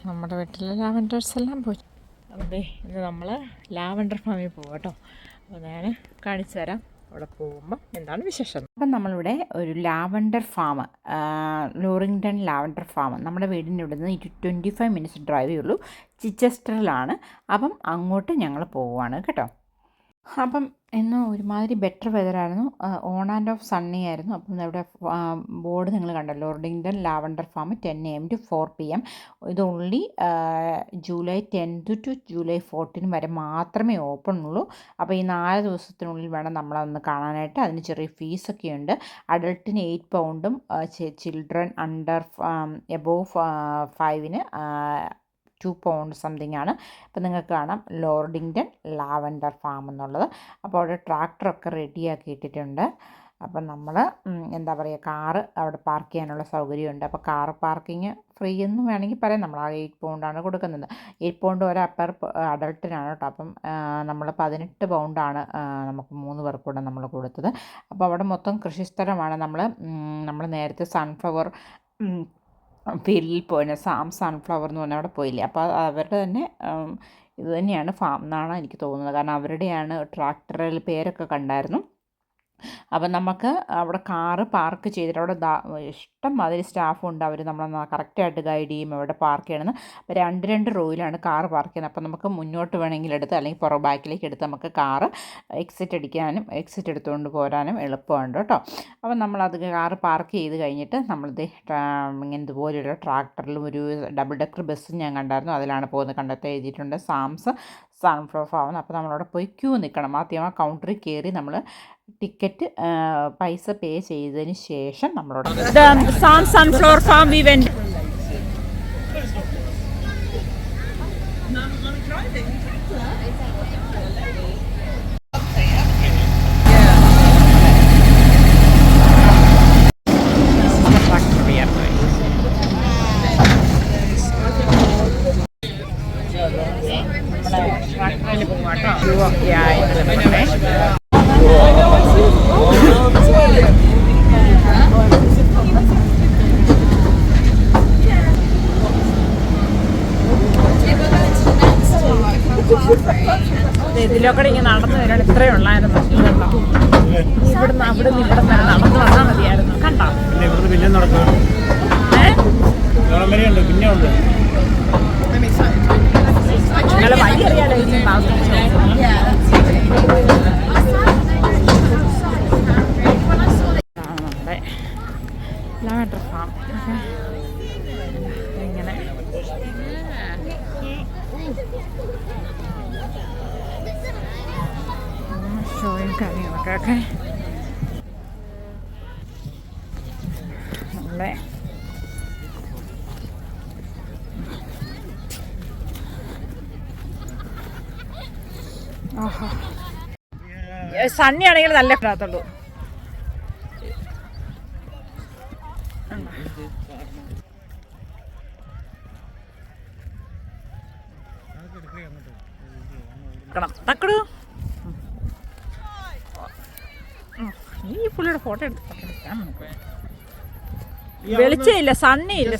നമ്മുടെ വീട്ടിലെ ലാവൻഡേഴ്സ് എല്ലാം പോയി. അതെ, ഇന്ന് നമ്മൾ ലാവൻഡർ ഫാമിൽ പോകും കേട്ടോ. അപ്പോൾ ഞാൻ കാണിച്ചു തരാം അവിടെ പോകുമ്പോൾ എന്താണ് വിശേഷം. അപ്പം നമ്മളിവിടെ ഒരു ലാവൻഡർ ഫാം, ലോറിങ്ടൺ ലാവൻഡർ ഫാം, നമ്മുടെ വീടിൻ്റെ ഇവിടെ നിന്ന് 25 മിനിറ്റ്സ് ഡ്രൈവേ ഉള്ളൂ. ചിച്ചസ്റ്ററിലാണ്. അപ്പം അങ്ങോട്ട് ഞങ്ങൾ പോവുകയാണ് കേട്ടോ. അപ്പം ഇന്ന് ഒരുമാതിരി ബെറ്റർ വെതറായിരുന്നു. ഓൺ ആൻഡ് ഓഫ് സണ്ണി ആയിരുന്നു. അപ്പം ഇവിടെ ബോർഡ് നിങ്ങൾ കണ്ടല്ലോ, Loddington lavender farm 10 AM to 4 PM. ഇത് only July 10th to July 14 വരെ മാത്രമേ ഓപ്പൺ ഉള്ളൂ. അപ്പോൾ ഈ 4 ദിവസത്തിനുള്ളിൽ വേണം നമ്മളതൊന്ന് കാണാനായിട്ട്. അതിന് ചെറിയ ഫീസൊക്കെ ഉണ്ട്. അഡൾട്ടിന് 8 പൗണ്ടും ചിൽഡ്രൻ അണ്ടർ എബോവ് 5-ന് 2 pound സംതിങ് ആണ്. അപ്പോൾ നിങ്ങൾക്ക് കാണാം ലോറിങ്ടൺ ലാവൻഡർ ഫാം എന്നുള്ളത്. അപ്പോൾ അവിടെ ട്രാക്ടറൊക്കെ റെഡിയാക്കി ഇട്ടിട്ടുണ്ട്. അപ്പം നമ്മൾ എന്താ പറയുക, കാറ് അവിടെ പാർക്ക് ചെയ്യാനുള്ള സൗകര്യമുണ്ട്. അപ്പോൾ കാർ പാർക്കിങ് ഫ്രീ എന്ന് വേണമെങ്കിൽ പറയാം. നമ്മൾ ആ 8 പൗണ്ടാണ് കൊടുക്കുന്നത്. 8 പൗണ്ട് ഒരു അപ്പർ അഡൾട്ടിനാണ് കേട്ടോ. അപ്പം നമ്മൾ 18 പൗണ്ടാണ് നമുക്ക് 3 പേർക്ക് കൂടെ നമ്മൾ കൊടുത്തത്. അപ്പോൾ അവിടെ മൊത്തം കൃഷിസ്ഥലമാണ്. നമ്മൾ നേരത്തെ സൺഫ്ലവർ ഫീൽഡിൽ പോയിന്, സൺഫ്ലവർ എന്ന് പറഞ്ഞാൽ അവിടെ പോയില്ലേ. അപ്പോൾ അവരുടെ തന്നെ ഇത് തന്നെയാണ് ഫാം എന്നാണ് എനിക്ക് തോന്നുന്നത്. കാരണം അവരുടെയാണ് ട്രാക്ടറിൽ പേരൊക്കെ കണ്ടായിരുന്നു. അപ്പം നമുക്ക് അവിടെ കാറ് പാർക്ക് ചെയ്തിട്ട് അവിടെ ഇഷ്ടം മാതിരി സ്റ്റാഫുണ്ട്. അവർ നമ്മളെ കറക്റ്റായിട്ട് ഗൈഡ് ചെയ്യും എവിടെ പാർക്ക് ചെയ്യണമെന്ന്. അപ്പോൾ 2 റോയിലാണ് കാറ് പാർക്ക് ചെയ്യുന്നത്. അപ്പം നമുക്ക് മുന്നോട്ട് വേണമെങ്കിൽ എടുത്ത്, അല്ലെങ്കിൽ ബാക്കിലേക്ക് എടുത്ത് നമുക്ക് കാറ് എക്സിറ്റ് അടിക്കാനും എക്സിറ്റ് എടുത്തുകൊണ്ട് പോരാനും എളുപ്പമുണ്ട് കേട്ടോ. അപ്പം നമ്മളത് കാറ് പാർക്ക് ചെയ്ത് കഴിഞ്ഞിട്ട് നമ്മളിത് ഇങ്ങനെ ഇതുപോലെയുള്ള ട്രാക്ടറിലും ഒരു ഡബിൾ ഡെക്കർ ബസ്സും ഞാൻ കണ്ടായിരുന്നു. അതിലാണ് പോകുന്നത്. കണ്ടെത്തി എഴുതിയിട്ടുണ്ട് സാംസ് സൺഫ്ലവർ ഫാം. അപ്പോൾ നമ്മളവിടെ പോയി ക്യൂ നിൽക്കണം. ആദ്യം ആ കൗണ്ടറിൽ കയറി നമ്മൾ ടിക്കറ്റ് പൈസ പേ ചെയ്തതിന് ശേഷം നമ്മളോട് സൺഫ്ലവർ ഫാം ഇവന്റ്. ട്രാക്ടറിൽ പോവാട്ടോ. ഒക്കെ ആയിട്ട് ഇതിലൊക്കെ ഇങ്ങനെ നടന്നു വരാൻ ഇത്രയേ ഉള്ളായിരുന്നു. ഇവിടുന്ന് അവിടെ നിന്ന് ഇവിടെ നിന്ന് നടന്നു വന്നാൽ മതിയായിരുന്നു. കണ്ടോ നിങ്ങളെ വഴി അറിയാലോ. നമ്മുടെ ലാവൻഡർ ഫാം ഇങ്ങനെ ഷോയും കാര്യങ്ങളൊക്കെ ഒക്കെ നമ്മളെ സണ്ണി ആണെങ്കിൽ നല്ല ഇഷ്ടത്തുള്ളൂ. തക്കടു ഈ പുള്ളിയുടെ ഫോട്ടോ എടുക്കാൻ വെളിച്ചമില്ല, സണ്ണിയില്ല.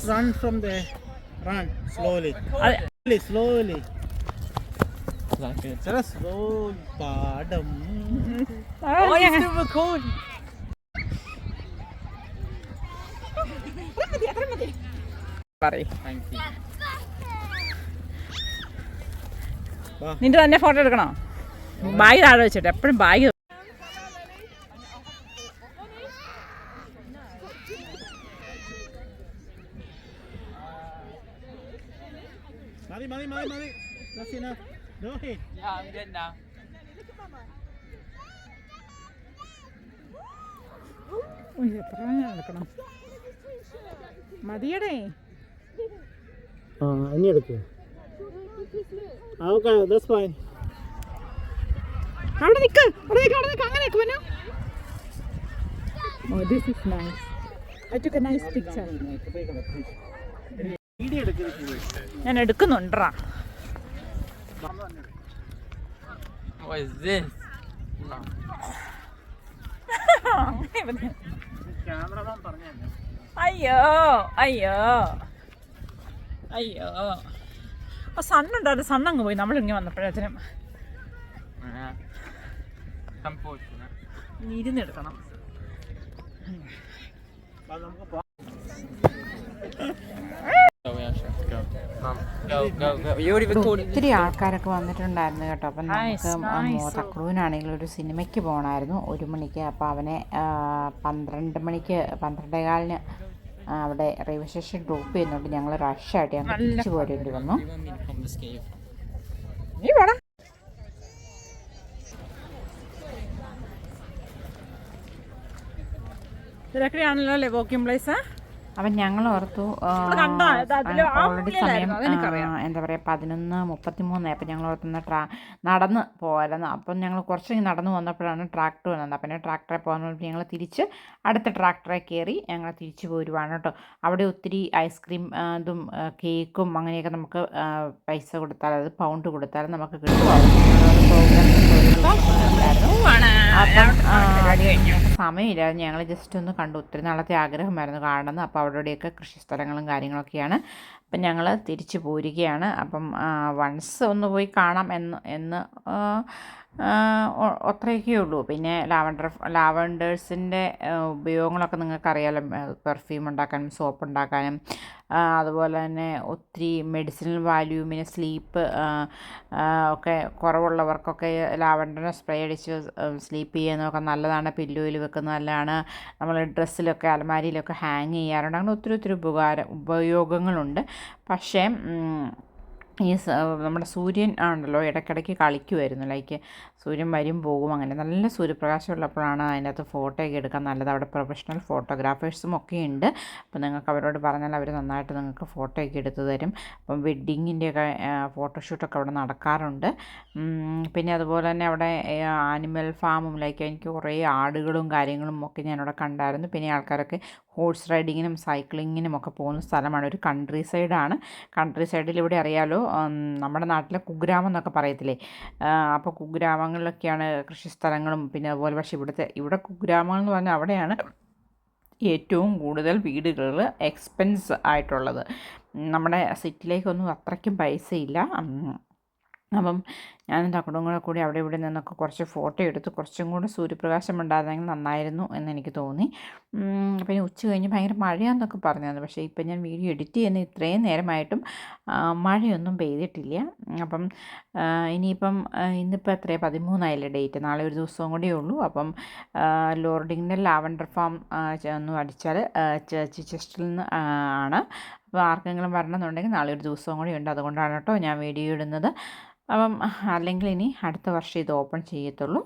നിന്റെ തന്നെ ഫോട്ടോ എടുക്കണോ? ബാഗ് താഴെ വെച്ചിട്ട് എപ്പോഴും ബാഗ്. എത്ര എടുക്കണം? മതിയടേ. ഇനി എടുക്കൂ. അവിടെ നിൽക്ക്, അങ്ങനെ നിൽക്കുമല്ലോ. Oh, this is nice. I took a nice picture. ഞാൻ എടുക്കുന്നുണ്ടാ. What is this? അയ്യോ അയ്യോ അയ്യോ അപ്പോൾ സണ്ണുണ്ടായിരുന്നു, സണ്ണങ്ങ് പോയി നമ്മളിങ്ങനെ വന്നപ്പോഴത്തേനും. ഇരുന്നെടുക്കണം. ഒത്തിരി ആൾക്കാരൊക്കെ വന്നിട്ടുണ്ടായിരുന്നു കേട്ടോ. അപ്പം നമുക്ക് തക്രൂവിനാണെങ്കിലും ഒരു സിനിമയ്ക്ക് പോകണമായിരുന്നു 1 മണിക്ക്. അപ്പോൾ അവനെ 12:15 അവിടെ റെയിൽവേ സ്റ്റേഷൻ ഡ്രോപ്പ് ചെയ്യുന്നുണ്ട്. ഞങ്ങൾ റഷായിട്ട് ഞങ്ങൾ തിരിച്ചു പോരേണ്ടി വന്നു. നീ വേടാ തിരക്കിലാണല്ലോ അല്ലേ വാക്കിംഗ് പ്ലേസ്. അപ്പം ഞങ്ങൾ ഓർത്തു ഓൾറെഡി സമയം എന്താ പറയുക 11:33. അപ്പം ഞങ്ങൾ ഓർത്തുന്ന നടന്ന് പോകാമായിരുന്നു. അപ്പം ഞങ്ങൾ കുറച്ച് നടന്ന് വന്നപ്പോഴാണ് ട്രാക്ടർ വന്നത്. അപ്പം ട്രാക്ടറെ പോകാൻ ഞങ്ങൾ തിരിച്ച് അടുത്ത ട്രാക്ടറെ കയറി ഞങ്ങൾ തിരിച്ചു പോരുവാണ് കേട്ടോ. അവിടെ ഒത്തിരി ഐസ്ക്രീം ഇതും കേക്കും അങ്ങനെയൊക്കെ നമുക്ക് പൈസ കൊടുത്താൽ, അത് പൗണ്ട് കൊടുത്താൽ നമുക്ക് സമയമില്ലായിരുന്നു. ഞങ്ങൾ ജസ്റ്റ് ഒന്ന് കണ്ടു. ഒത്തിരി നാളത്തെ ആഗ്രഹമായിരുന്നു കാണുന്നത്. അപ്പോൾ അവിടെയൊക്കെ കൃഷി സ്ഥലങ്ങളും കാര്യങ്ങളൊക്കെയാണ്. അപ്പം ഞങ്ങൾ തിരിച്ചു പോരുകയാണ്. അപ്പം വൺസ് ഒന്ന് പോയി കാണാം എന്ന് അത്രയൊക്കെ ഉള്ളൂ. പിന്നെ ലാവൻഡേഴ്സിൻ്റെ ഉപയോഗങ്ങളൊക്കെ നിങ്ങൾക്കറിയാലോ. പെർഫ്യൂം ഉണ്ടാക്കാനും സോപ്പ് ഉണ്ടാക്കാനും അതുപോലെ തന്നെ ഒത്തിരി മെഡിസിനൽ വാല്യൂ, പിന്നെ സ്ലീപ്പ് ഒക്കെ കുറവുള്ളവർക്കൊക്കെ ലാവൻഡറിനെ സ്പ്രേ അടിച്ച് സ്ലീപ്പ് ചെയ്യുന്നതൊക്കെ നല്ലതാണ്. പില്ലോയിൽ വെക്കുന്നത് നല്ലതാണ്. നമ്മൾ ഡ്രസ്സിലൊക്കെ അലമാരിയിലൊക്കെ ഹാങ് ചെയ്യാറുണ്ട്. അങ്ങനെ ഒത്തിരി ഉപയോഗങ്ങളുണ്ട്. പക്ഷേ നമ്മുടെ സൂര്യൻ ആണല്ലോ ഇടയ്ക്കിടയ്ക്ക് കളിക്കുമായിരുന്നു. ലൈക്ക് സൂര്യൻ വരും പോകും, അങ്ങനെ നല്ല സൂര്യപ്രകാശം ഉള്ളപ്പോഴാണ് അതിനകത്ത് ഫോട്ടോയൊക്കെ എടുക്കാൻ നല്ലത്. അവിടെ പ്രൊഫഷണൽ ഫോട്ടോഗ്രാഫേഴ്സും ഒക്കെ ഉണ്ട്. അപ്പോൾ നിങ്ങൾക്ക് അവരോട് പറഞ്ഞാൽ അവർ നന്നായിട്ട് നിങ്ങൾക്ക് ഫോട്ടോയൊക്കെ എടുത്തു തരും. അപ്പം വെഡ്ഡിങ്ങിൻ്റെയൊക്കെ ഫോട്ടോഷൂട്ടൊക്കെ അവിടെ നടക്കാറുണ്ട്. പിന്നെ അതുപോലെ തന്നെ അവിടെ ആനിമൽ ഫാമും ലൈക്ക് എനിക്ക് കുറേ ആടുകളും കാര്യങ്ങളും ഒക്കെ ഞാനവിടെ കണ്ടായിരുന്നു. പിന്നെ ആൾക്കാരൊക്കെ ഹോഴ്സ് റൈഡിങ്ങിനും സൈക്ലിങ്ങിനും ഒക്കെ പോകുന്ന സ്ഥലമാണ്. ഒരു കൺട്രി സൈഡാണ്. കൺട്രി സൈഡിൽ ഇവിടെ അറിയാലോ നമ്മുടെ നാട്ടിലെ കുഗ്രാമം എന്നൊക്കെ പറയത്തില്ലേ. അപ്പോൾ കുഗ്രാമങ്ങളിലൊക്കെയാണ് കൃഷിസ്ഥലങ്ങളും പിന്നെ അതുപോലെ. പക്ഷേ ഇവിടെ കുഗ്രാമങ്ങൾ എന്ന് പറഞ്ഞാൽ അവിടെയാണ് ഏറ്റവും കൂടുതൽ വീടുകൾ എക്സ്പെൻസ് ആയിട്ടുള്ളത്. നമ്മുടെ സിറ്റിയിലേക്കൊന്നും അത്രയ്ക്കും പൈസയില്ല. അപ്പം ഞാനും തക്കടും കൂടി അവിടെ ഇവിടെ നിന്നൊക്കെ കുറച്ച് ഫോട്ടോ എടുത്ത് കുറച്ചും കൂടി സൂര്യപ്രകാശം ഉണ്ടായിരുന്നെങ്കിൽ നന്നായിരുന്നു എന്നെനിക്ക് തോന്നി. പിന്നെ ഉച്ച കഴിഞ്ഞ് ഭയങ്കര മഴയാണെന്നൊക്കെ പറഞ്ഞിരുന്നു. പക്ഷേ ഇപ്പം ഞാൻ വീഡിയോ എഡിറ്റ് ചെയ്യുന്ന ഇത്രയും നേരമായിട്ടും മഴയൊന്നും പെയ്തിട്ടില്ല. അപ്പം ഇനിയിപ്പം ഇന്നിപ്പോൾ എത്രയാണ് 13 ഡേറ്റ്. നാളെ ഒരു ദിവസവും കൂടിയേ ഉള്ളൂ. അപ്പം ലോർഡിങ്ങിൻ്റെ ലാവൻഡർ ഫാം ഒന്ന് അടിച്ചാൽ ചിച്ചെസ്റ്ററിൽ നിന്ന് ആണ്. അപ്പോൾ ആർക്കെങ്കിലും വരണമെന്നുണ്ടെങ്കിൽ നാളെ ഒരു ദിവസവും കൂടി ഉണ്ട്. അതുകൊണ്ടാണ് കേട്ടോ ഞാൻ വീഡിയോ ഇടുന്നത്. അപ്പം അല്ലെങ്കിൽ ഇനി അടുത്ത വർഷം ഇത് ഓപ്പൺ ചെയ്യത്തുള്ളൂ.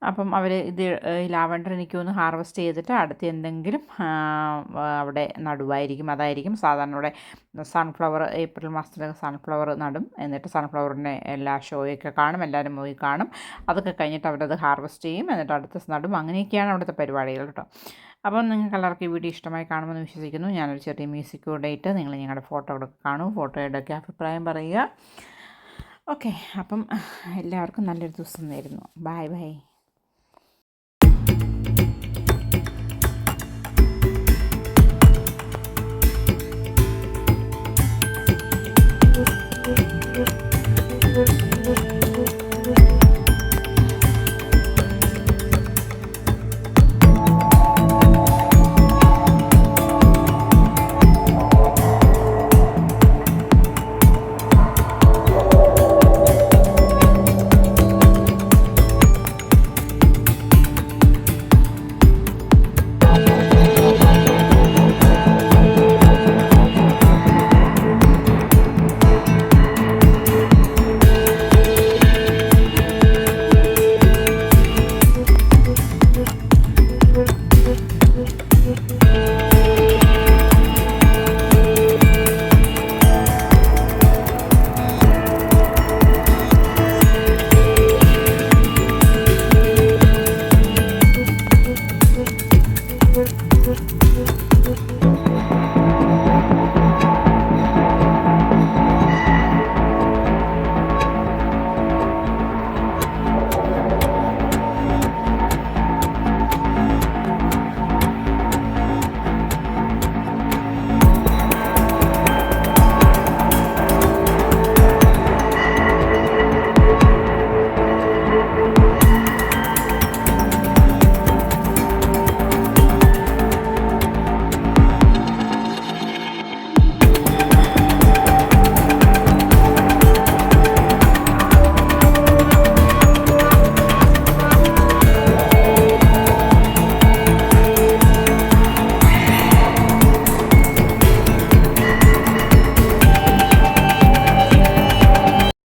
അപ്പം അവർ ഇത് ലാവൻഡർ എനിക്ക് ഒന്ന് ഹാർവെസ്റ്റ് ചെയ്തിട്ട് അടുത്ത എന്തെങ്കിലും അവിടെ നടുവായിരിക്കും. അതായിരിക്കും സാധാരണ ഇവിടെ സൺഫ്ലവർ ഏപ്രിൽ മാസത്തിലൊക്കെ സൺഫ്ലവർ നടും. എന്നിട്ട് സൺഫ്ലവറിൻ്റെ എല്ലാ ഷോയൊക്കെ കാണും, എല്ലാവരും പോയി കാണും. അതൊക്കെ കഴിഞ്ഞിട്ട് അവരത് ഹാർവെസ്റ്റ് ചെയ്യും, എന്നിട്ട് അടുത്ത നടും. അങ്ങനെയൊക്കെയാണ് അവിടുത്തെ പരിപാടികൾ കേട്ടോ. അപ്പം നിങ്ങൾക്ക് എല്ലാവർക്കും ഈ വീഡിയോ ഇഷ്ടമായി കാണുമെന്ന് വിശ്വസിക്കുന്നു. ഞാനൊരു ചെറിയ മ്യൂസിക് കൂടെ ഇട്ട് നിങ്ങൾ ഞങ്ങളുടെ ഫോട്ടോകളൊക്കെ കാണും, ഫോട്ടോയുടെയൊക്കെ അഭിപ്രായം പറയുക. ഓക്കെ, അപ്പം എല്ലാവർക്കും നല്ലൊരു ദിവസം നേരുന്നു. Bye bye.